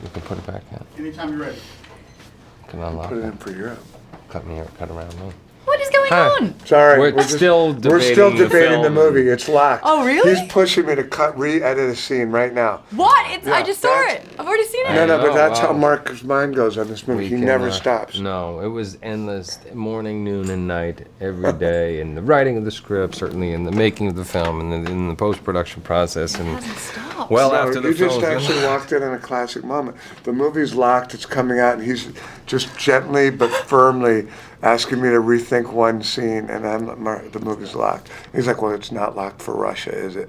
You can put it back in. Anytime you're ready. You can unlock Put it it. in for Europe. Cut around me. What is going on? Sorry, We're still debating the movie. It's locked. Oh, really? He's pushing me to re-edit a scene right now. What? I Yeah, just saw it. I've already seen it. No, but that's wow. how Mark's mind goes on this movie. He never stops. No, it was endless, morning, noon, and night, every day, in the writing of the script, certainly in the making of the film, and in the post-production process. And It hasn't stopped. well, No, after the you just film, actually walked in a classic moment. The movie's locked. It's coming out, and he's just gently but firmly asking me to rethink one scene, and the movie's locked. He's like, well, it's not locked for Russia, is it?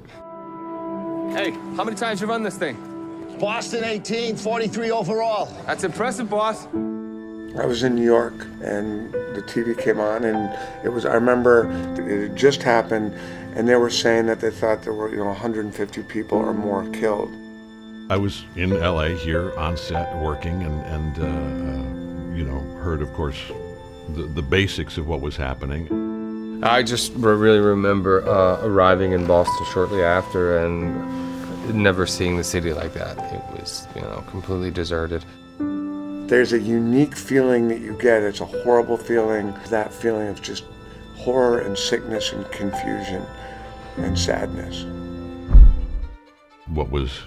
Hey, how many times you run this thing? Boston 18, 43 overall. That's impressive, boss. I was in New York, and the TV came on, and I remember it had just happened, and they were saying that they thought there were 150 people or more killed. I was in LA here on set working and heard, of course, the basics of what was happening. I just really remember arriving in Boston shortly after and never seeing the city like that. It was, completely deserted. There's a unique feeling that you get. It's a horrible feeling. That feeling of just horror and sickness and confusion and sadness. What was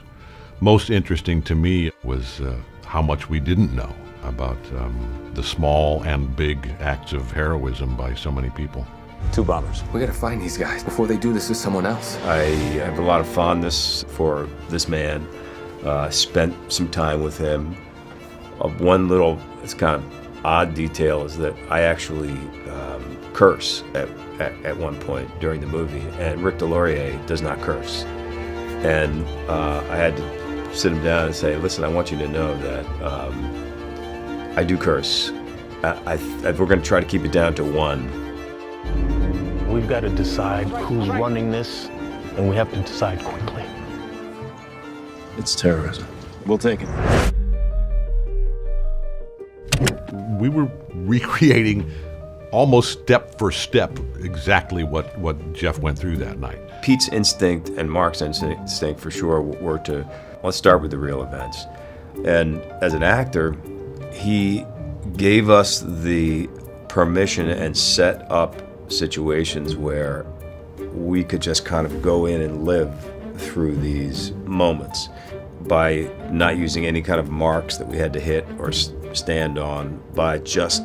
most interesting to me was how much we didn't know about the small and big acts of heroism by so many people. 2 bombers. We gotta find these guys before they do this to someone else. I have a lot of fondness for this man. Spent some time with him. One little, it's kind of odd detail is that I actually curse at one point during the movie, and Rick Delorier does not curse. And I had to sit him down and say, listen, I want you to know that I do curse. We're going to try to keep it down to 1. We've got to decide who's running this, and we have to decide quickly. It's terrorism. We'll take it. We were recreating almost step for step exactly what Jeff went through that night. Pete's instinct and Mark's instinct for sure were to, let's start with the real events. And as an actor, he gave us the permission and set up situations where we could just kind of go in and live through these moments by not using any kind of marks that we had to hit or stand on, by just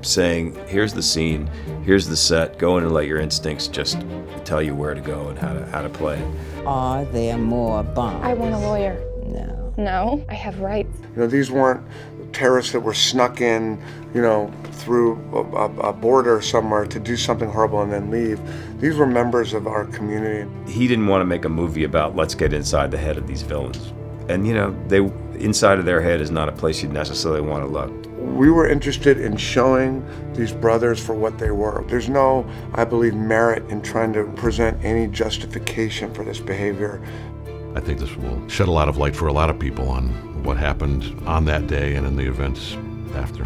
saying, here's the scene, here's the set, go in and let your instincts just tell you where to go and how to play it. Are there more bombs? I want a lawyer. No. No, I have rights. These weren't terrorists that were snuck in, through a border somewhere to do something horrible and then leave. These were members of our community. He didn't want to make a movie about let's get inside the head of these villains. And they inside of their head is not a place you'd necessarily want to look. We were interested in showing these brothers for what they were. There's no, I believe, merit in trying to present any justification for this behavior. I think this will shed a lot of light for a lot of people on what happened on that day and in the events after.